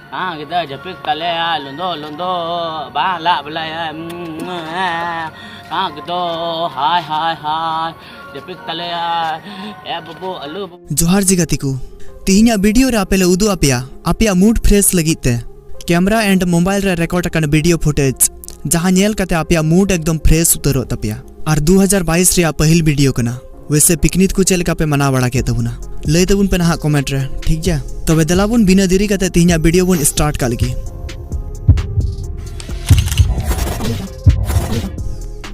kita jepit kali ya londo bang lah belai kita hai jepit kali ya babu alu जोहार जी गति को तीन video रे आपेले उदू आपया मूड फ्रेश लगिते कैमरा एंड मोबाइल रे रिकॉर्ड करन वीडियो फुटेज जहां नेल कते आपया मूड एकदम फ्रेश उतरो तपिया और 2022 रे पहिल वीडियो कना वैसे पिकनिक को चल पे मना बड़ा के तबुना लय तबुन पे ना कमेंट रे ठीक जा तबे दलाबुन बिना देरी कते तीन वीडियो बुन स्टार्ट कर लगी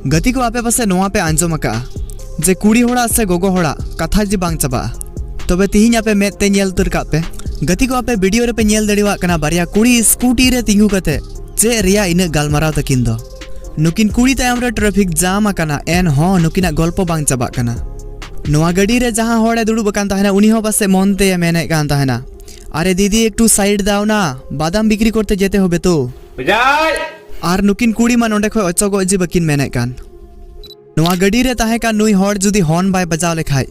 गति को आपे पासे नोआ पे आंजम का जे कुड़ी होड़ा से गोगो होड़ा कथा जी बांग चबा तबे तीन पे मेते नेल तुर का पे गति को आपे वीडियो रे पे नेल दड़ीवा कना बारिया कुड़ी स्कूटी रे तिंगु कते जे रिया इन गालमाराव तकिन दो नुकिन कुड़ी तायम रे ट्रैफिक जाम आकना एन हो नुकिना गल्प बांग चबा कना नोआ गाड़ी रे जहां होड़े दुड़ुब कान ताहेना उनी हो पासे मनते मेने कान ताहेना अरे दीदी एकटू साइड दाओ ना बादाम बिक्री करते जेते होबे तो आर नुकिन कुड़ी मा नोंडे खय अचगो जी बकिन मेने कान नोआ गाड़ी रे ताहे का नुई होड़ जुदी हॉर्न बाय बजाव लेखाय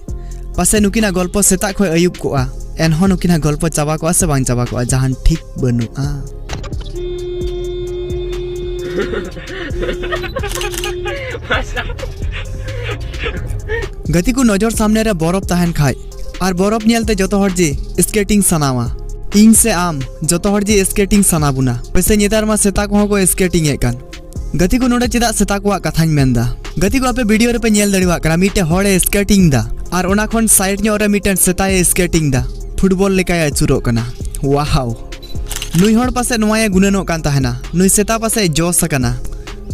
पासे नुकिना गल्प सेता खय अयुब कोआ एन हो नुकिना गल्प चाबा कोआ से बांग चाबा कोआ जहान ठीक बनुआ गति को नजर सामने रे बरफ ताहन खाय और बरफ नेलते जतो हर जी स्केटिंग सनावा इन से आम जतो हर जी स्केटिंग सनाबुना वैसे नेतार मा सेता को स्केटिंग ए कान गति को नोडे चिदा सेता को कथाñ मेनदा गति को आपे वीडियो रे पे नेल दड़ीवा कना मिटे होड़े स्केटिंग दा और ओना खन साइड न्यो रे मिटे सेताए स्केटिंग दा फुटबॉल लेकाय अचुरो कना वाओ नुई होड़ पासे नोया गुननो कान ताहेना नुई सेता पासे जोस कना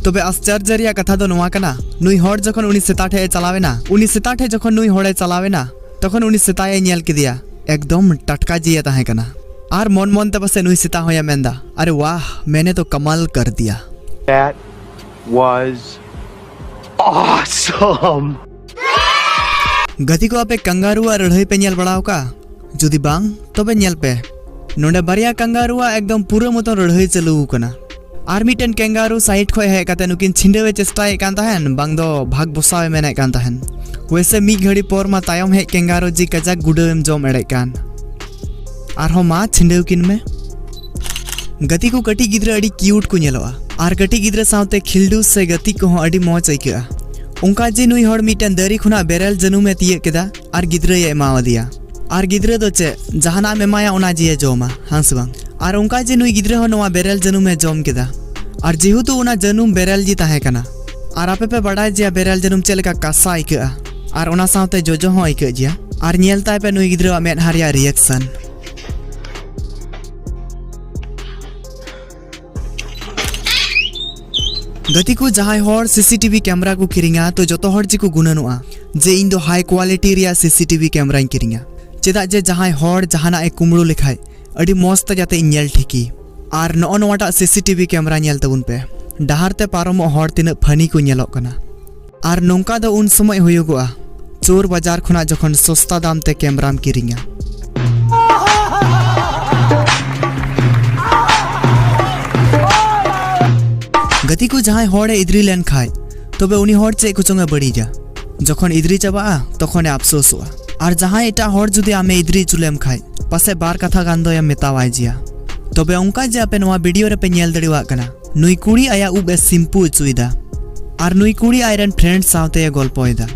तबे आश्चर्य रिया कथा दो नोआ कना नुई होड़ जखन उनी सेता ठे चलावेना उनी सेता ठे जखन नुई होड़े चलावेना तखन उनी सेताए नेल किदिया एकदम टटका जिया ताहे कना आर मन मन ते पासे नुई सेता होया मेंदा अरे वाह मैंने तो कमाल कर दिया That was awesome. गति को आपे कंगारुआ रढ़ई पे नेल बड़ाव का जुदी बांग तबे नेल पे नोंडे बारिया कंगारुआ एकदम पूरा मतो रढ़ई चलू कना आर मिटन कंगारू साइड खय हे काते नुकिन छिंडेवे चेष्टाए कान ताहेन बांग दो भाग बसावे मेने कान ताहेन वैसे मी घड़ी पर मा तायम हे कंगारू जी कजाक गुडम जम एड़े कान आर हो मा छिंडेव किन में गति को कटी गिद्रा अडी क्यूट को नेलोआ आर कटी गिद्रा साउते खिलडू से गति को अडी मौज आइका उनका जे नुई होड़ मिटन दरी खुना बेरल जनु में तिये केदा आर गिद्रा ये एमावा दिया आर गिद्रा दो चे जहाना मेमाया ओना जी जोमा हांस बांग आर उनका जे नुई गिद्रा हो नोआ बेरल जनु में जम केदा और जेहेतु उना जनुम बेरल जी ताहे कना आर आपे पे बड़ा जे बेरल जनुम चेलका कासा आइका आर ओना साउते जोजो हो आइका जिया आर नेलताय पे नुई गिद्रा मेद हारिया रिएक्शन गति को जहां होड़ सीसीटीवी कैमरा को किरिंगा तो जतो होड़ जी को गुननुआ जे इन दो हाई क्वालिटी रिया सीसीटीवी कैमरा किरिंगा चेदा जे जहां होड़ जहाना ए कुमड़ो लिखाय अडी मस्त जाते इनेल ठिकी आर नो नोटा सीसीटीवी कैमरा नेल तबुन पे डहार ते पारमो होड़ तिना फनी को नेलोक कना आर नोंका दो उन समय होयोगोआ चोर बाजार खुना जखन सस्ता दाम ते कैमराम किरिंगा गति को जहां होड़े इद्री लेन खाय तबे उनी होड़ चे कुचंगा बड़ी जा जखन इद्री चाबा तखन अफसोसवा और जहां एटा होड़ जुदी आमे इद्री चुलेम खाय पासे बार कथा गान दो मेतावाय जिया तबे उनका जे आपे नोआ वीडियो रे पे नेल दड़ीवा कना नुई कुड़ी आया उबे सिंपू चुइदा और नुई कुड़ी आयरन फ्रेंड साउते गल्पोयदा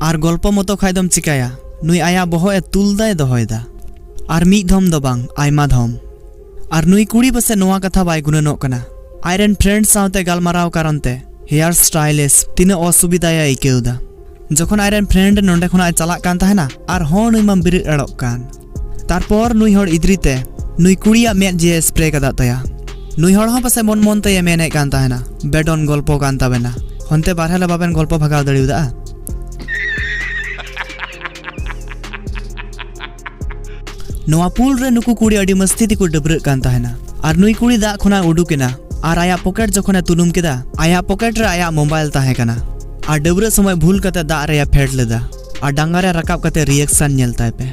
और गल्प मतो खायदम चिकाया नुई आया बहो ए तुलदाय दोहोयदा और मी धम दो बांग आयमा धम और नुई कुड़ी पासे नोआ कथा बाय गुननो कना आयरन फ्रेंड साउते गालमाराव कारणते हेयर स्टाइलिस्ट तीना असुविधाया इकेउदा जखन आयरन फ्रेंड नोंडे खुना चला कान ताहेना आर हो नुई मा बिरि एड़ोक कान तारपर नुई होड़ इद्रीते नुई कुड़िया मेद जे स्प्रे कदा तया नुई होड़ हो पासे मन मन ते मेने कान ताहेना बेडन गल्प कान ताबेना हनते बारहले बाबेन गल्प भागाव दड़िउदा नोआ पुल रे नुकु कुड़ी अडी मस्ती तिको डबरे कान ताहेना आर नुई कुड़ी दा खुना उडुकेना और आया पॉकेट जखने तुलुम केदा आया पॉकेट रे आया मोबाइल ताहे कना और डबरे समय भूल कते दा रे फेड लेदा और डांगा रे रकाब कते रिएक्शन नेलताय पे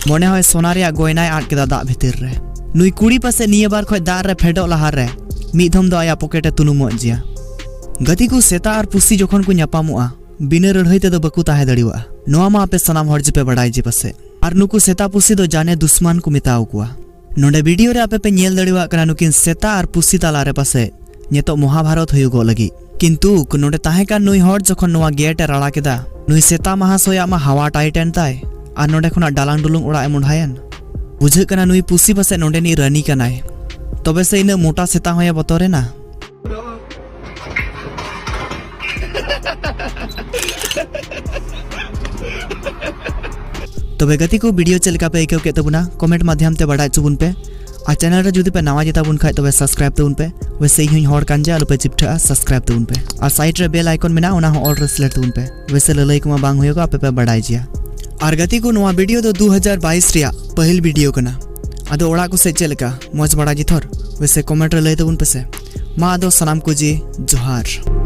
मने होय सोना रे गोयनाय आट केदा दा भितर रे नुई कुड़ी पासे निया बार खय दा रे फेडो लहा रे मिधम दो आया पॉकेटे तुलुम जिया गति को सेता और पुसी जखन को न्यापामोआ बिना रढ़ई ते दो बकु ताहे दड़िवा नोआ मा आपे सनाम हर जे पे बड़ाई जे पासे और नुकु सेता पुसी दो जाने दुश्मन को मिताव कुआ नोडे वीडियो रे आपे पे नेल दड़िवा कना नुकिन सेता और पुसी तालारे पासे नेतो महाभारत हुयुगो लगी किंतु नोडे ताहेकान नुई हर जखन नोवा गेट राड़ा केदा नुई सेता महाशया मा हवा टाइटेन ताय और नोडे खुना डालांग डुलुंग ओड़ा मुंडायन बुझे कना नुई पुसी पासे नोडे नि रानी कनाय तबे से इन मोटा सेता होया बतरे ना तबे गति को वीडियो चलका पे आइकव के तबुना कमेंट माध्यम ते बड़ा चुबुन पे आ चैनल रे जुदी पे नवा जेता बुन खाय तबे सब्सक्राइब तबुन पे वैसे ही हॉर कांजे आलु पे चिपठा सब्सक्राइब तबुन पे आ साइड रे बेल आइकन मेना ओना हो ऑल रे सिलेक्ट तबुन पे वैसे ललई कुमा बांग होयोगा आपे पे बड़ाई जिया आर गति को नवा वीडियो दो 2022 रिया पहिल वीडियो कना आदो ओड़ा को से चलका मौज बड़ा जिथर वैसे कमेंट रे लई तबुन पे से मा आदो सलाम को जी जोहार।